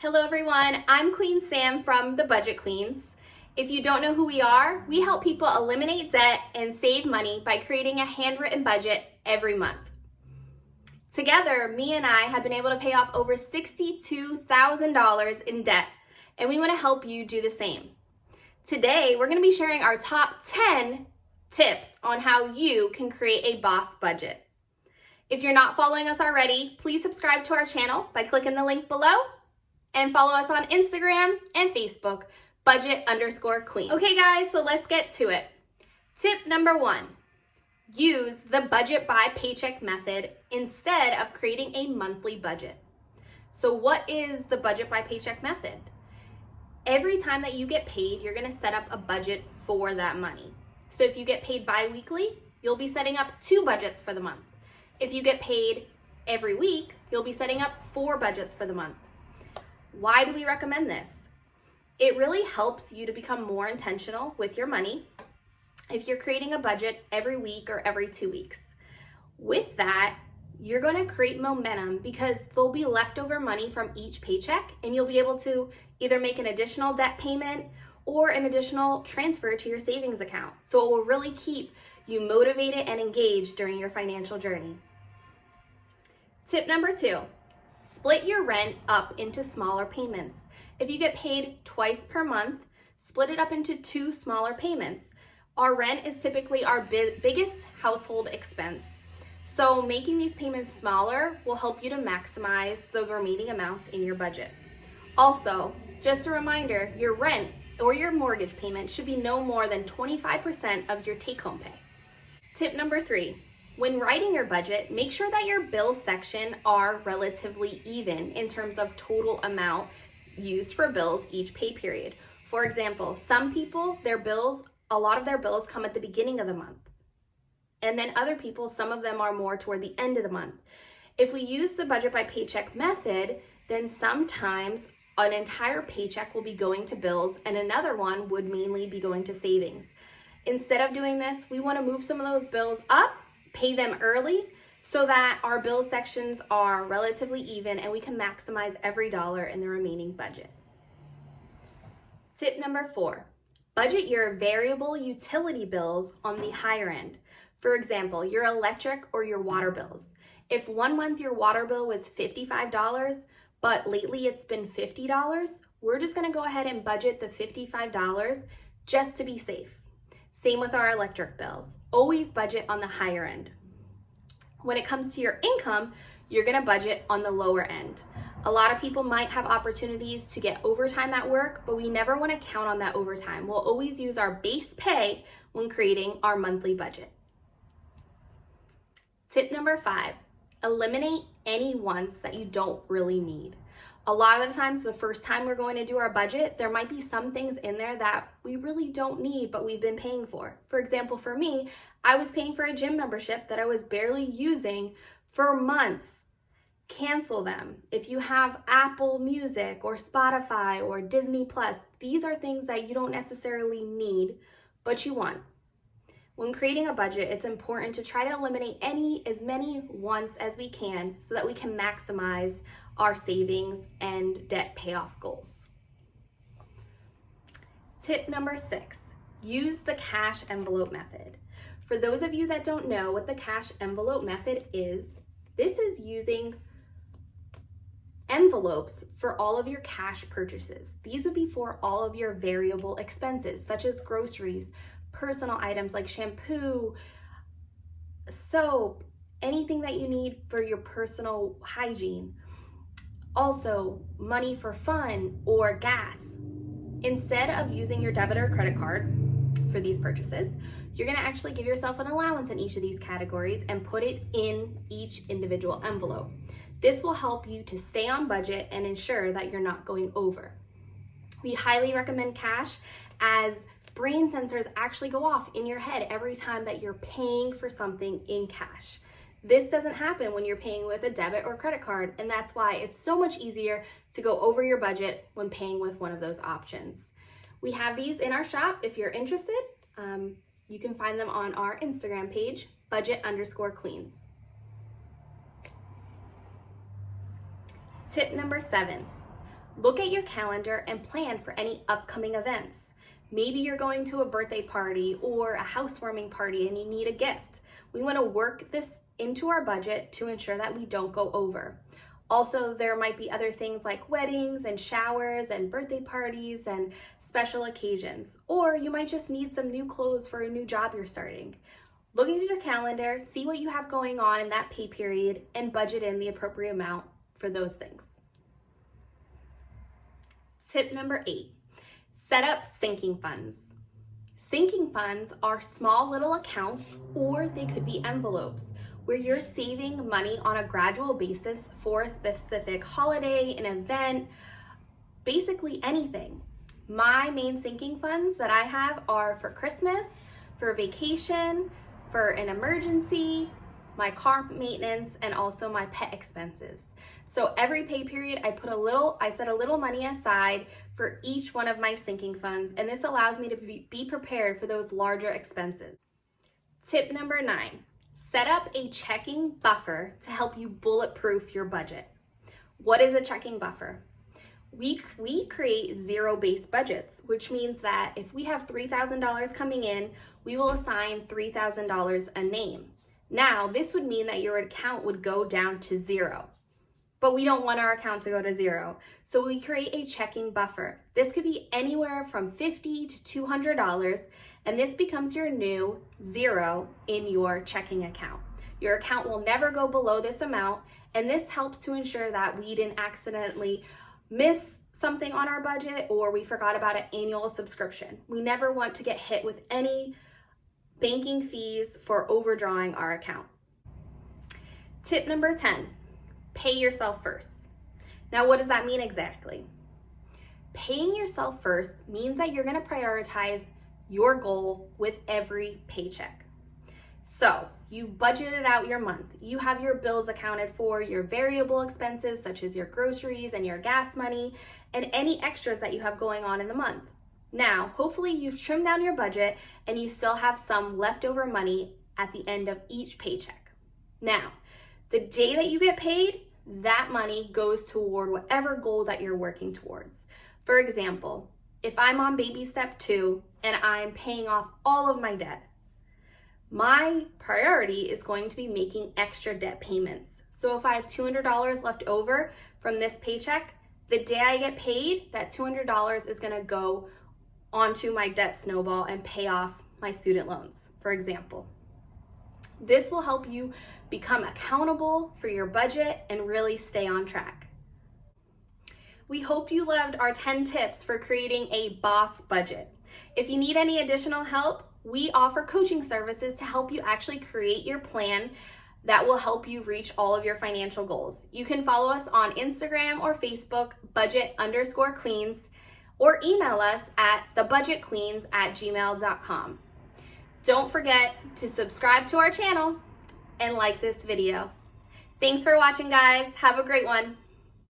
Hello everyone, I'm Queen Sam from the Budget Queens. If you don't know who we are, we help people eliminate debt and save money by creating a handwritten budget every month. Together, me and I have been able to pay off over $62,000 in debt, and we want to help you do the same. Today, we're going to be sharing our top 10 tips on how you can create a boss budget. If you're not following us already, please subscribe to our channel by clicking the link below and follow us on Instagram and Facebook, budget_queen. Okay guys, so let's get to it. Tip number 1, use the budget by paycheck method instead of creating a monthly budget. So what is the budget by paycheck method? Every time that you get paid, you're gonna set up a budget for that money. So if you get paid bi-weekly, you'll be setting up 2 budgets for the month. If you get paid every week, you'll be setting up 4 budgets for the month. Why do we recommend this? It really helps you to become more intentional with your money if you're creating a budget every week or every 2 weeks. With that, you're going to create momentum because there'll be leftover money from each paycheck, and you'll be able to either make an additional debt payment or an additional transfer to your savings account. So it will really keep you motivated and engaged during your financial journey. Tip number 2. Split your rent up into smaller payments. If you get paid twice per month, split it up into 2 smaller payments. Our rent is typically our biggest household expense. So making these payments smaller will help you to maximize the remaining amounts in your budget. Also, just a reminder, your rent or your mortgage payment should be no more than 25% of your take-home pay. Tip number 3. When writing your budget, make sure that your bills section are relatively even in terms of total amount used for bills each pay period. For example, some people, a lot of their bills come at the beginning of the month. And then other people, some of them are more toward the end of the month. If we use the budget by paycheck method, then sometimes an entire paycheck will be going to bills and another one would mainly be going to savings. Instead of doing this, we want to move some of those bills up, pay them early so that our bill sections are relatively even and we can maximize every dollar in the remaining budget. Tip number 4, budget your variable utility bills on the higher end. For example, your electric or your water bills. If one month your water bill was $55, but lately it's been $50, we're just gonna go ahead and budget the $55 just to be safe. Same with our electric bills. Always budget on the higher end. When it comes to your income, you're gonna budget on the lower end. A lot of people might have opportunities to get overtime at work, but we never wanna count on that overtime. We'll always use our base pay when creating our monthly budget. Tip number 5, eliminate any wants that you don't really need. A lot of the times, the first time we're going to do our budget, there might be some things in there that we really don't need, but we've been paying for. For example, for me, I was paying for a gym membership that I was barely using for months. Cancel them. If you have Apple Music or Spotify or Disney Plus, these are things that you don't necessarily need, but you want. When creating a budget, it's important to try to eliminate as many wants as we can so that we can maximize our savings and debt payoff goals. Tip number 6, use the cash envelope method. For those of you that don't know what the cash envelope method is, this is using envelopes for all of your cash purchases. These would be for all of your variable expenses, such as groceries, personal items like shampoo, soap, anything that you need for your personal hygiene. Also, money for fun or gas. Instead of using your debit or credit card for these purchases, you're gonna actually give yourself an allowance in each of these categories and put it in each individual envelope. This will help you to stay on budget and ensure that you're not going over. We highly recommend cash as brain sensors actually go off in your head every time that you're paying for something in cash. This doesn't happen when you're paying with a debit or credit card, and that's why it's so much easier to go over your budget when paying with one of those options. We have these in our shop if you're interested. You can find them on our Instagram page, budget_queens. Tip number 7, Look at your calendar and plan for any upcoming events. Maybe you're going to a birthday party or a housewarming party and you need a gift. We want to work this into our budget to ensure that we don't go over. Also, there might be other things like weddings and showers and birthday parties and special occasions. Or you might just need some new clothes for a new job you're starting. Look at your calendar, see what you have going on in that pay period, and budget in the appropriate amount for those things. Tip number 8, set up sinking funds. Sinking funds are small little accounts, or they could be envelopes where you're saving money on a gradual basis for a specific holiday, an event, basically anything. My main sinking funds that I have are for Christmas, for vacation, for an emergency, my car maintenance, and also my pet expenses. So every pay period, I set a little money aside for each one of my sinking funds, and this allows me to be prepared for those larger expenses. Tip number 9, set up a checking buffer to help you bulletproof your budget. What is a checking buffer? We create zero-based budgets, which means that if we have $3,000 coming in, we will assign $3,000 a name. Now, this would mean that your account would go down to zero, but we don't want our account to go to zero. So we create a checking buffer. This could be anywhere from $50 to $200, and this becomes your new zero in your checking account. Your account will never go below this amount, and this helps to ensure that we didn't accidentally miss something on our budget or we forgot about an annual subscription. We never want to get hit with any banking fees for overdrawing our account. Tip number 10, pay yourself first. Now, what does that mean exactly? Paying yourself first means that you're going to prioritize your goal with every paycheck. So you've budgeted out your month. You have your bills accounted for, your variable expenses such as your groceries and your gas money, and any extras that you have going on in the month. Now, hopefully you've trimmed down your budget and you still have some leftover money at the end of each paycheck. Now, the day that you get paid, that money goes toward whatever goal that you're working towards. For example, if I'm on baby step 2 and I'm paying off all of my debt, my priority is going to be making extra debt payments. So if I have $200 left over from this paycheck, the day I get paid, that $200 is going to go onto my debt snowball and pay off my student loans, for example. This will help you become accountable for your budget and really stay on track. We hope you loved our 10 tips for creating a boss budget. If you need any additional help, we offer coaching services to help you actually create your plan that will help you reach all of your financial goals. You can follow us on Instagram or Facebook, budget_queens, or email us at thebudgetqueens@gmail.com. Don't forget to subscribe to our channel and like this video. Thanks for watching, guys. Have a great one.